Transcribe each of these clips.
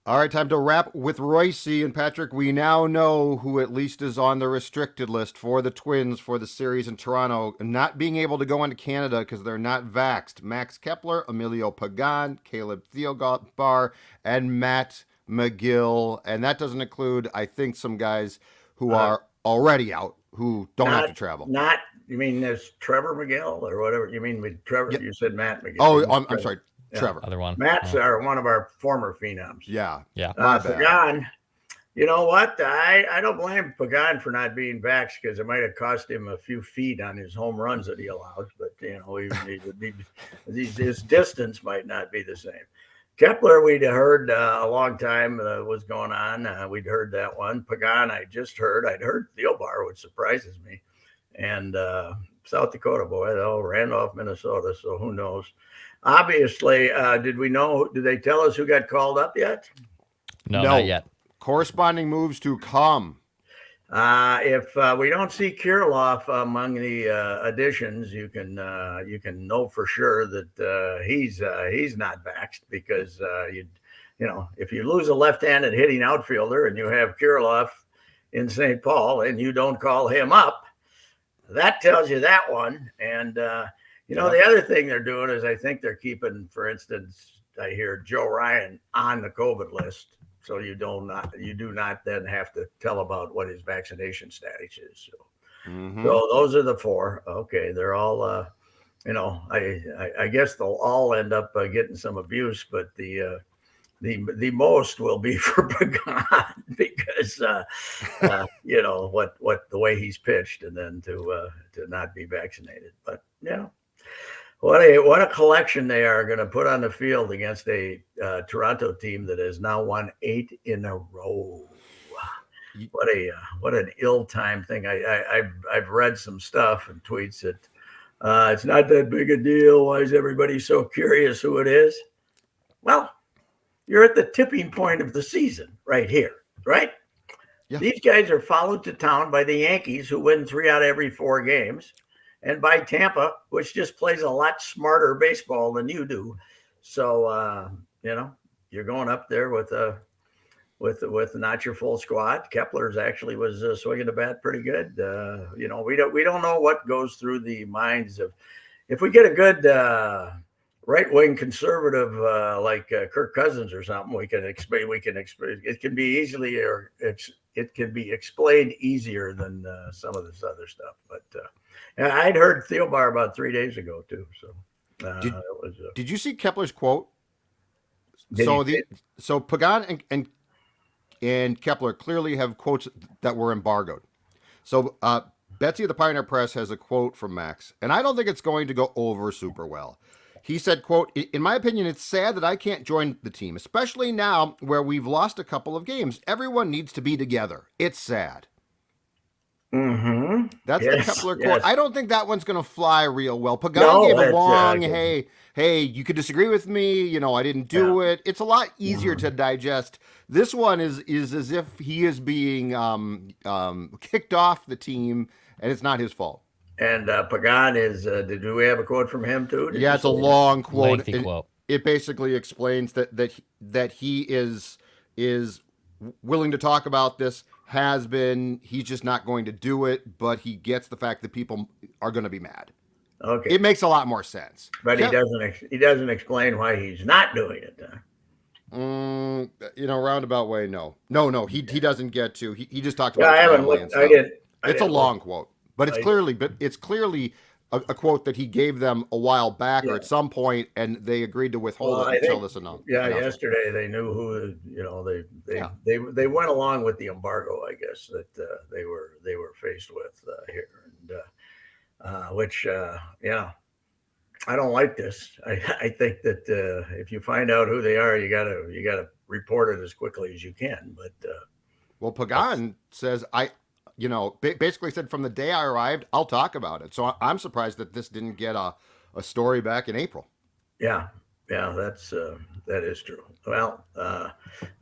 All right, time to wrap with Royce and Patrick. We now know who at least is on the restricted list for the Twins for the series in Toronto, not being able to go into Canada because they're not vaxxed. Max Kepler, Emilio Pagan, Caleb Thielbar, and Matt Megill. And that doesn't include, I think, some guys who are already out who don't have to travel. You mean there's Trevor Megill or whatever? You mean with Trevor? Yeah. You said Matt Megill. Oh, I'm sorry. Yeah. Trevor. Other one. Matt's one of our former phenoms. Yeah. My bad. Pagan, you know what? I don't blame Pagan for not being vaxxed because it might have cost him a few feet on his home runs that he allows. But, his distance might not be the same. Kepler, we'd heard a long time was going on. We'd heard that one. Pagan, I'd heard Thielbar, which surprises me. And South Dakota boy, though, Randolph, Minnesota. So who knows? Obviously, did they tell us who got called up yet? No, not yet. Corresponding moves to come. If we don't see Kirilloff among the additions, you can know for sure that he's not vaxxed because if you lose a left-handed hitting outfielder and you have Kirilloff in St. Paul and you don't call him up, that tells you that one. And the other thing they're doing is I think they're keeping, for instance, I hear Joe Ryan on the COVID list. So you do not then have to tell about what his vaccination status is. So those are the four. Okay, they're all, I guess they'll all end up getting some abuse, but the most will be for Pagan because what the way he's pitched, and then to not be vaccinated. But what a collection they are going to put on the field against a Toronto team that has now won 8 in a row. What an ill-timed thing. I've read some stuff and tweets that it's not that big a deal. Why is everybody so curious who it is? Well, you're at the tipping point of the season right here, right? Yeah. These guys are followed to town by the Yankees, who win 3 out of every 4 games. And by Tampa, which just plays a lot smarter baseball than you do. So, you're going up there with not your full squad. Kepler's actually was swinging the bat pretty good. We don't know what goes through the minds of, if we get a good right-wing conservative like Kirk Cousins or something, we can explain. It can be easily, or it can be explained easier than some of this other stuff. But I'd heard Thielbar about 3 days ago too. So did you see Kepler's quote? So Pagan and Kepler clearly have quotes that were embargoed. So Betsy of the Pioneer Press has a quote from Max, and I don't think it's going to go over super well. He said, quote, "In my opinion, it's sad that I can't join the team, especially now where we've lost a couple of games. Everyone needs to be together. It's sad." Mm-hmm. That's the Kepler quote. I don't think that one's going to fly real well. Pagan gave a long, hey, you could disagree with me. I didn't do it. It's a lot easier to digest. This one is as if he is being kicked off the team, and it's not his fault. And Pagan is, do we have a quote from him too? It's a long quote. Lengthy quote. It basically explains that he is willing to talk about this, has been, he's just not going to do it, but he gets the fact that people are going to be mad. Okay. It makes a lot more sense. But he doesn't explain why he's not doing it. Roundabout way, no. He doesn't get to. He just talked about I haven't looked. It's a long quote, but it's clearly a quote that he gave them a while back or at some point, and they agreed to withhold it until this announcement. Yesterday they knew who. They went along with the embargo, I guess, that they were faced with here, and which I don't like this. I think that if you find out who they are, you gotta report it as quickly as you can. But Pagan says basically said from the day I arrived, I'll talk about it. So I'm surprised that this didn't get a story back in April. Yeah, that is true. Well,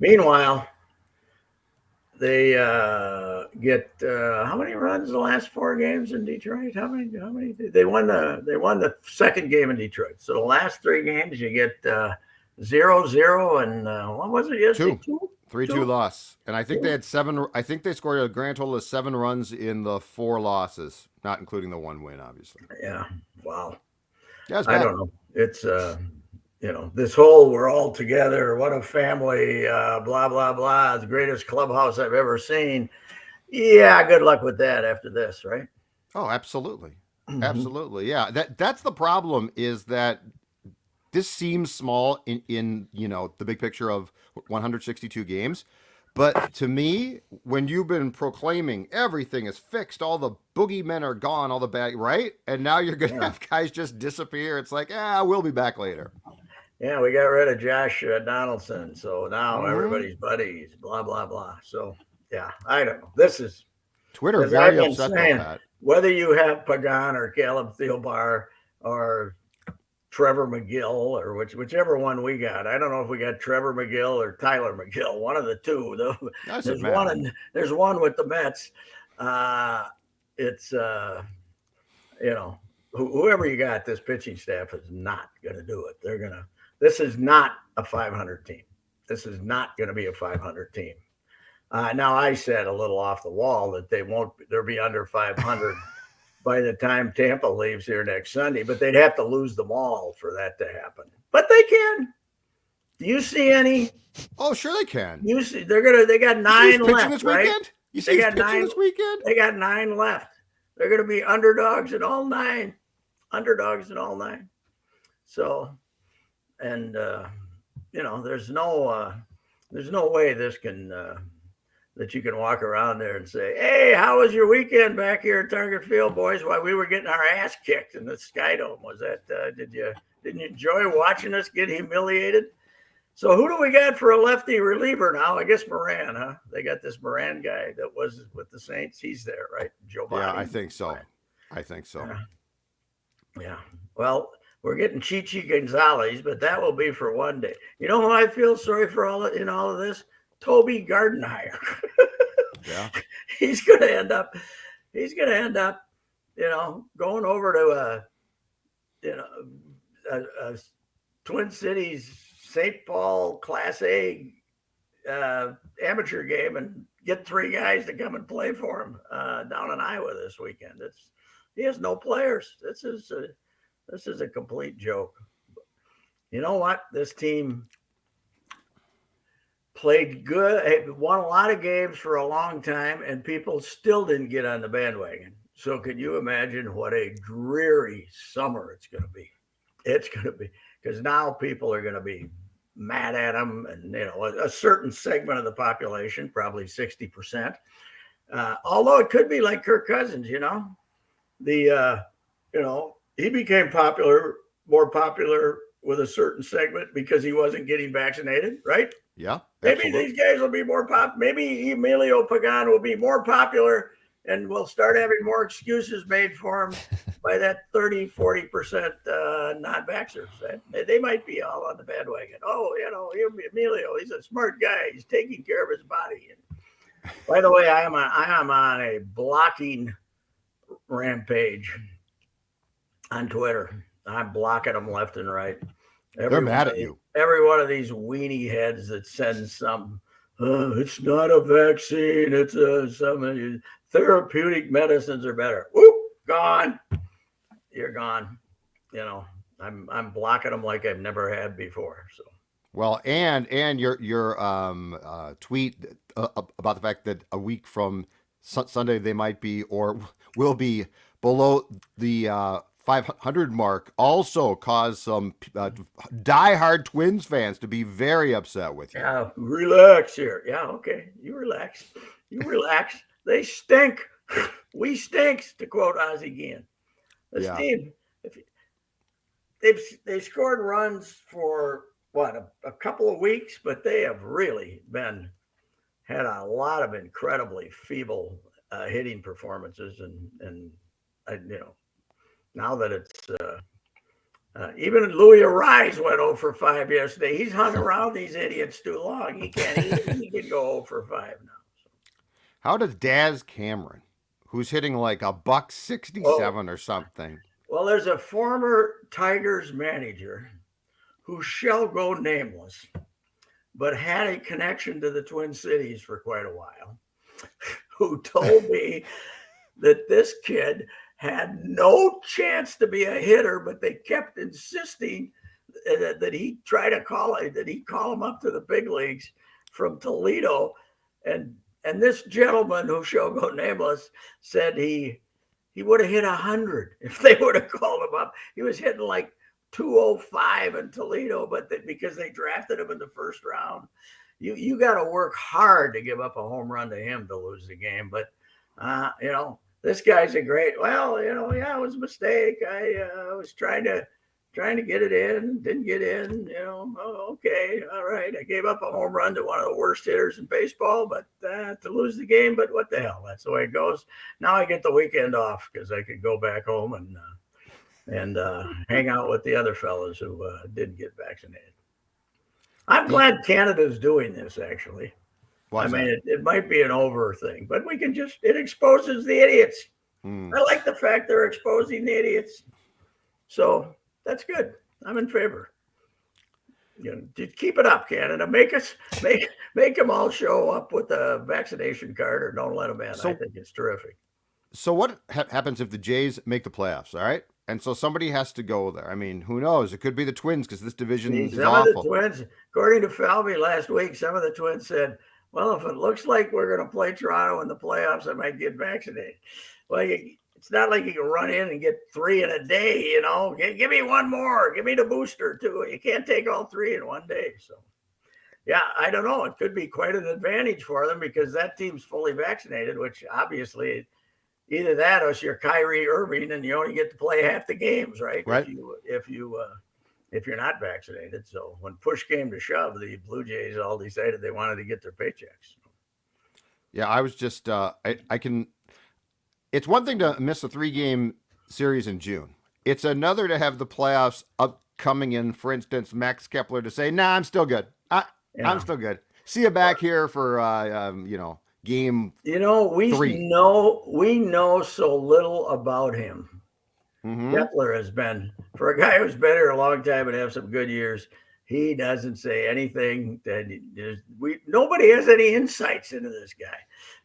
meanwhile, they get how many runs the last 4 games in Detroit? How many? They won the second game in Detroit. So the last 3 games, you get 0-0, and what was it yesterday? 3-2 loss. And I think they had 7. I think they scored a grand total of 7 runs in the 4 losses, not including the 1 win, obviously. Yeah. Wow. Yeah, it's I bad. don't know. It's this whole we're all together, what a family, blah blah blah, the greatest clubhouse I've ever seen. Yeah, good luck with that after this, right? Oh, absolutely. Absolutely. Yeah. That's the problem, is that this seems small in the big picture of 162 games. But to me, when you've been proclaiming everything is fixed, all the boogeymen are gone, all the bad, right? And now you're going to Yeah. have guys just disappear. It's like, we'll be back later. Yeah, we got rid of Josh Donaldson, so now Mm-hmm. everybody's buddies, blah blah blah. So yeah, I don't know. This is, Twitter as I've very been upset though, saying, Pat. whether you have Pagan or Caleb Thielbar or Trevor Megill or whichever one we got. I don't know if we got Trevor Megill or Tyler Megill, one of the two. Doesn't matter. There's one with the Mets. It's whoever you got, this pitching staff is not going to do it. This is not a 500 team. This is not going to be a 500 team. Now I said a little off the wall that they'll be under 500 by the time Tampa leaves here next Sunday, but they'd have to lose them all for that to happen. But they can. Do you see any? Oh, sure they can. You see, they got 9 left, this right? Weekend? You see he's pitching this weekend? They got 9 left. They're going to be underdogs in all 9. Underdogs in all 9. So, and there's no way this can. That you can walk around there and say, "Hey, how was your weekend back here at Target Field, boys? While we were getting our ass kicked in the Sky Dome, was that? Didn't you enjoy watching us get humiliated?" So who do we got for a lefty reliever now? I guess Moran, huh? They got this Moran guy that was with the Saints. He's there, right? Joe Biden. Yeah, I think so. Yeah. Well, we're getting Chichi Gonzalez, but that will be for one day. You know who I feel sorry for all of this? Toby Gardenhire. Yeah. He's going to end up, going over to a Twin Cities St. Paul Class A amateur game and get 3 guys to come and play for him down in Iowa this weekend. He has no players. This is a complete joke. You know what? This team played good, won a lot of games for a long time, and people still didn't get on the bandwagon. So can you imagine what a dreary summer it's going to be? It's going to be, because now people are going to be mad at them, and a certain segment of the population, probably 60%. Although it could be like Kirk Cousins, he became more popular with a certain segment because he wasn't getting vaccinated, right? Yeah. Maybe these guys will be more popular. Maybe Emilio Pagan will be more popular, and we'll start having more excuses made for him by that 30-40% non-vaxxers. They might be all on the bandwagon. Oh, Emilio, he's a smart guy. He's taking care of his body. And by the way, I am on a blocking rampage on Twitter. I'm blocking them left and right. They're mad at you. Every one of these weenie heads that sends some, it's not a vaccine. It's some therapeutic medicines are better. Whoop, gone. You're gone. I'm blocking them like I've never had before. So. Well, and your tweet about the fact that a week from Sunday they might be or will be below the 500 mark also caused some diehard Twins fans to be very upset with you. Yeah, relax here. Yeah, okay. You relax. They stink. We stinks, to quote Ozzie Guillen. This team, they've scored runs for a couple of weeks, but they have really had a lot of incredibly feeble hitting performances, and now that it's even Louis Arise went 0 for 5 yesterday. He's hung around these idiots too long. He can go 0 for 5 now. So. How does Daz Cameron, who's hitting like a $167 or something? Well, there's a former Tigers manager who shall go nameless, but had a connection to the Twin Cities for quite a while, who told me that this kid had no chance to be a hitter, but they kept insisting that he try to call it, that he call him up to the big leagues from Toledo. And this gentleman, who shall go nameless, said he would have hit 100 if they would have called him up. He was hitting like 205 in Toledo, but because they drafted him in the first round. You got to work hard to give up a home run to him to lose the game. But this guy's a great. Well, yeah, it was a mistake. I was trying to get it in, didn't get in. Okay, all right. I gave up a home run to one of the worst hitters in baseball, but to lose the game. But what the hell? That's the way it goes. Now I get the weekend off because I could go back home and hang out with the other fellas who didn't get vaccinated. I'm glad Canada's doing this, actually. I mean, it might be an over thing, but we can it exposes the idiots. I like the fact they're exposing the idiots. So that's good. I'm in favor. Just keep it up, Canada. Make them all show up with a vaccination card, or don't let them in. I think it's terrific. So what happens if the Jays make the playoffs? All right. And so somebody has to go there. I mean, who knows? It could be the Twins because this division is awful. Some of the Twins, according to Falvey last week, some of the Twins said, well, if it looks like we're going to play Toronto in the playoffs, I might get vaccinated. Well, it's not like you can run in and get 3 in a day, Give me one more. Give me the booster, too. You can't take all 3 in one day. So, yeah, I don't know. It could be quite an advantage for them because that team's fully vaccinated, which obviously – either that or you're Kyrie Irving and you only get to play half the games, right? Right. If you're not vaccinated. So when push came to shove, the Blue Jays all decided they wanted to get their paychecks. Yeah, I was just it's one thing to miss a 3-game series in June. It's another to have the playoffs coming in. For instance, Max Kepler to say, "Nah, I'm still good. I'm still good. See you back here for game." We 3. know so little about him. Mm-hmm. Kepler has been, for a guy who's been here a long time and have some good years, he doesn't say anything that nobody has any insights into this guy,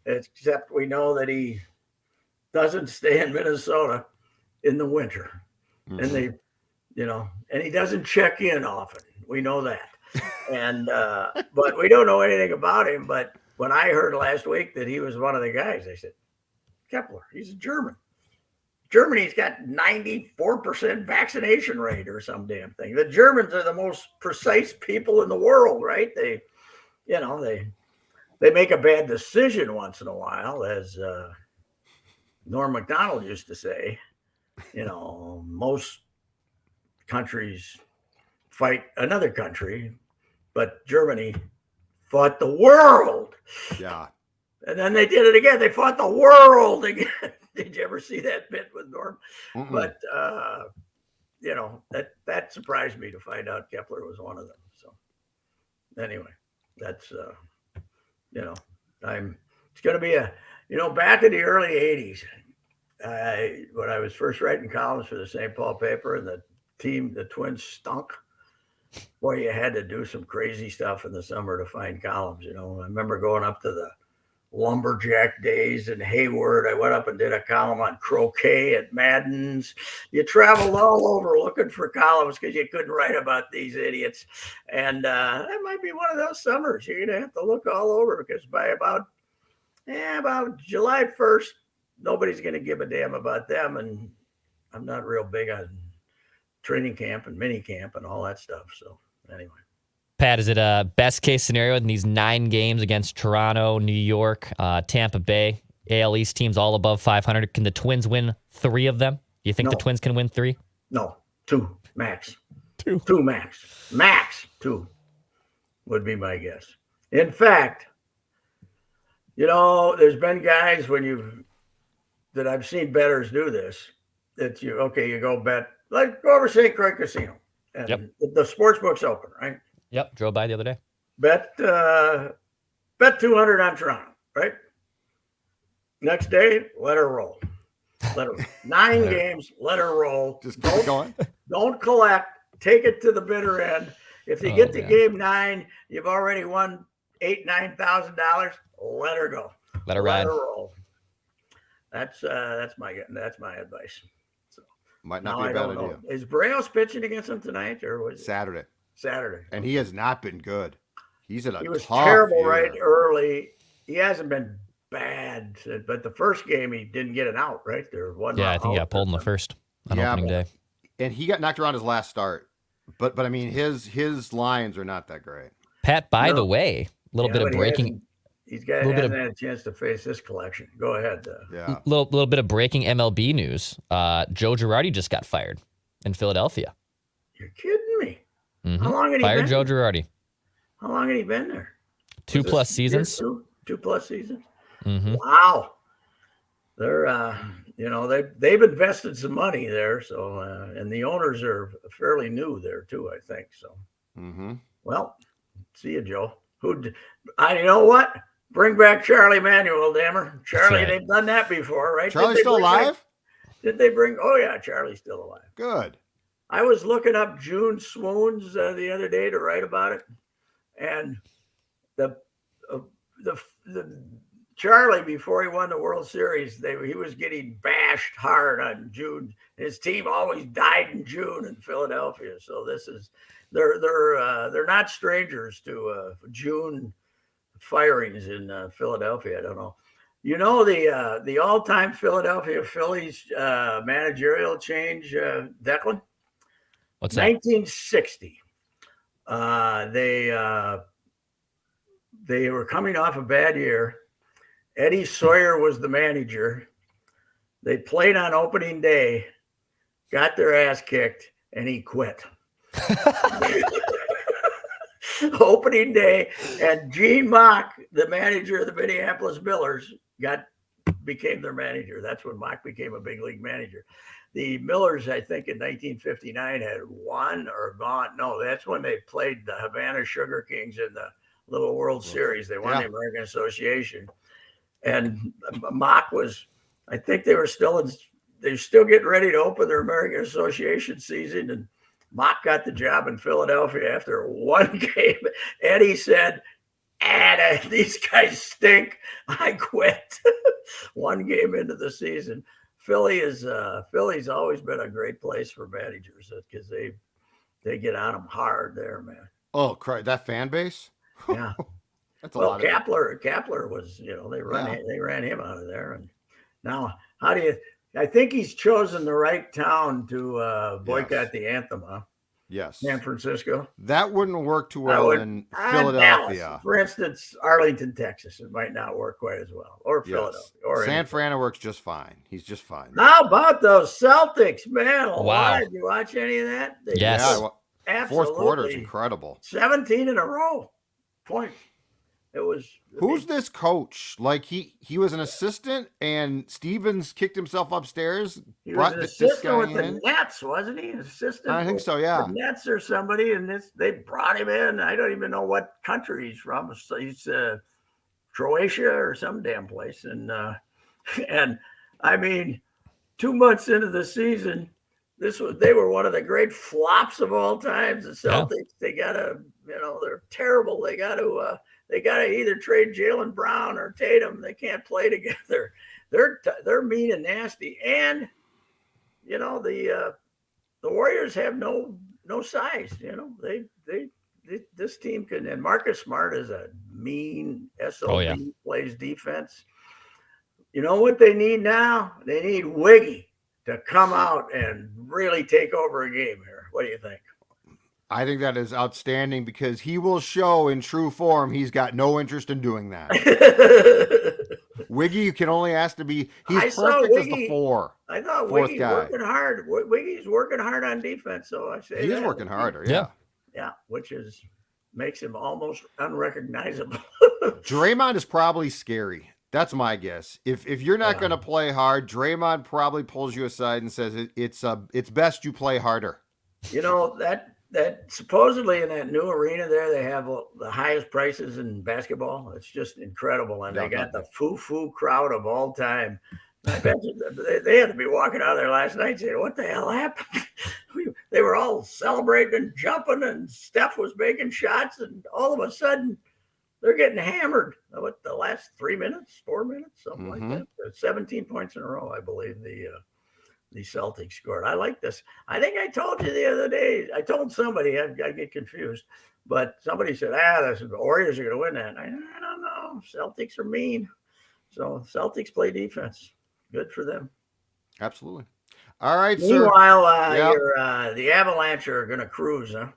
except we know that he doesn't stay in Minnesota in the winter. Mm-hmm. And he doesn't check in often. We know that. And but we don't know anything about him. But when I heard last week that he was one of the guys, I said, Kepler, he's a German. Germany's got 94% vaccination rate or some damn thing. The Germans are the most precise people in the world, right? They make a bad decision once in a while, as Norm Macdonald used to say. Most countries fight another country, but Germany fought the world. Yeah. And then they did it again. They fought the world again. Did you ever see that bit with Norm? Mm-mm. But, that surprised me to find out Kepler was one of them. So anyway, that's, it's going to be back in the early 80s, when I was first writing columns for the St. Paul paper and the Twins stunk. Boy, you had to do some crazy stuff in the summer to find columns. I remember going up to the Lumberjack days in Hayward. I went up and did a column on croquet at Madden's. You traveled all over looking for columns because you couldn't write about these idiots. And that might be one of those summers. You're going to have to look all over because by about July 1st, nobody's going to give a damn about them. And I'm not real big on training camp and mini camp and all that stuff. So anyway. Pat, is it a best case scenario in these 9 games against Toronto, New York, Tampa Bay, AL East teams all above 500? Can the Twins win 3 of them? Do you think the Twins can win 3? No, 2 max. 2 max. Max 2 would be my guess. In fact, there's been guys that I've seen bettors do this. That you go bet, like go over St. Croix Casino, and the sports book's open, right? Yep, drove by the other day. Bet 200 on Toronto, right? Next day, let her roll. 9 games, let her roll. Just keep it going. Don't collect. take it to the bitter end. If you get to man. game 9, you've already won $8,000-9,000. Let her go. Let her ride. Let her roll. That's my advice. So Might not now be a I bad don't idea. know. Is Braille's pitching against him tonight, or was it Saturday. Saturday? And he has not been good. He's in a He was tough terrible year. right early. He hasn't been bad, but the first game he didn't get an out. Right there, Yeah, I think he got pulled in the first on opening day. And he got knocked around his last start. But I mean, his lines are not that great. Pat, by the way, a little bit of breaking. He's hasn't had a chance to face this collection. Go ahead. Little bit of breaking MLB news. Joe Girardi just got fired in Philadelphia. You're kidding me. Mm-hmm. How long had he fired been Joe there? Girardi? How long had he been there? 2+ seasons. 2+ seasons. Mm-hmm. Wow. They're they've invested some money there, so and the owners are fairly new there too, I think. So well, see you, Joe. You know what? Bring back Charlie Manuel, dammer. Charlie, right. They've done that before, right? Charlie's still alive? Did they bring? Oh yeah, Charlie's still alive. Good. I was looking up June swoons the other day to write about it, and the Charlie, before he won the World Series, he was getting bashed hard on June. His team always died in June in Philadelphia, so they're not strangers to June firings in Philadelphia. I don't know. You know the all-time Philadelphia Phillies managerial change, Declan? What's that? 1960. They were coming off a bad year. Eddie Sawyer was the manager. They played on opening day, got their ass kicked, and he quit. Opening day, and Gene Mock, the manager of the Minneapolis Millers, became their manager. That's when Mock became a big league manager. The Millers, I think, in 1959 had won or gone. No, that's when they played the Havana Sugar Kings in the Little World Series. They won the American Association. And Mock was, I think they're still getting ready to open their American Association season. And Mock got the job in Philadelphia after one game. Eddie said, these guys stink. I quit. One game into the season. Philly's always been a great place for managers because they get on them hard there, man. Oh, that fan base? Yeah. That's a lot. Kepler was, they ran him out of there. And now I think he's chosen the right town to boycott the anthem, huh? Yes. San Francisco. That wouldn't work too well in Philadelphia. Dallas. For instance, Arlington, Texas. It might not work quite as well. Or Philadelphia. Or San Fran works just fine. He's just fine. How about those Celtics, man? Wow. Did you watch any of that? Yes. Absolutely. Fourth quarter is incredible. 17 in a row. Points. It was. Who's this coach? Like he was an assistant, and Stevens kicked himself upstairs. He was an assistant with the Nets, wasn't he? An assistant. I think so. Yeah. The Nets or somebody, and they brought him in. I don't even know what country he's from. So he's Croatia or some damn place, and I mean, 2 months into the season, they were one of the great flops of all times. The Celtics, They gotta, they're terrible. They gotta either trade Jaylen Brown or Tatum. They can't play together. They're mean and nasty, and the Warriors have no size. This team can. And Marcus Smart is a mean SOB. Plays defense. You know what they need now? They need Wiggy to come out and really take over a game here. What do you think? I think that is outstanding because he will show in true form he's got no interest in doing that. Wiggy, you can only ask to be. He's perfect as the 4. I thought Wiggy's working hard. Wiggy's working hard on defense, so I say he's working harder. Yeah, which makes him almost unrecognizable. Draymond is probably scary. That's my guess. If you're not going to play hard, Draymond probably pulls you aside and says it's best you play harder. That supposedly in that new arena there, they have the highest prices in basketball. It's just incredible. And they got the foo-foo crowd of all time. I bet they had to be walking out of there last night saying, what the hell happened? they were all celebrating and jumping, and Steph was making shots, and all of a sudden they're getting hammered. What, the last 3 minutes, 4 minutes, something like that. 17 points in a row, I believe the Celtics scored. I like this. I think I told you the other day. I told somebody, I get confused, but somebody said, the Warriors are going to win that. I don't know. Celtics are mean. So Celtics play defense. Good for them. Absolutely. All right, Meanwhile, sir. The Avalanche are going to cruise, huh?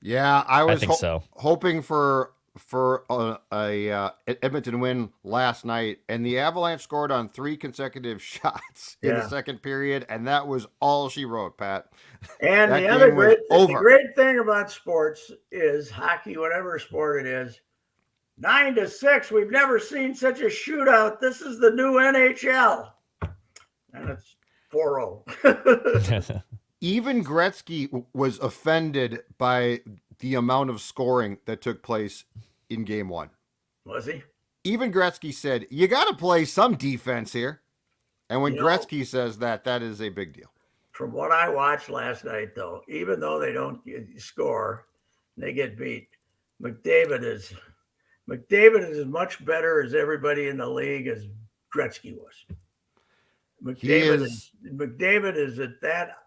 Yeah, I was think so. hoping for a Edmonton win last night, and the Avalanche scored on 3 consecutive shots in the second period, and that was all she wrote, Pat. And the great thing about sports is hockey, whatever sport it is, 9-6. We've never seen such a shootout. This is the new NHL, and it's 4-0. Even Gretzky was offended by the amount of scoring that took place in game 1. Was he? Even Gretzky said, you got to play some defense here. And when Gretzky says that is a big deal. From what I watched last night, though, even though they don't score, they get beat, McDavid is as much better as everybody in the league as Gretzky was. McDavid is at that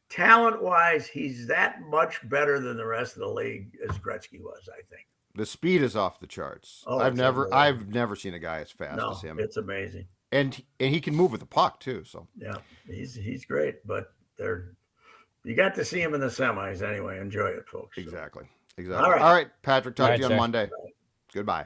talent-wise, he's that much better than the rest of the league as Gretzky was, I think. The speed is off the charts. Oh, I've never seen a guy as fast as him. It's amazing. And he can move with the puck too. So yeah, he's great. But you got to see him in the semis anyway. Enjoy it, folks. Exactly. All right, Patrick. Talk to you on Monday. Goodbye.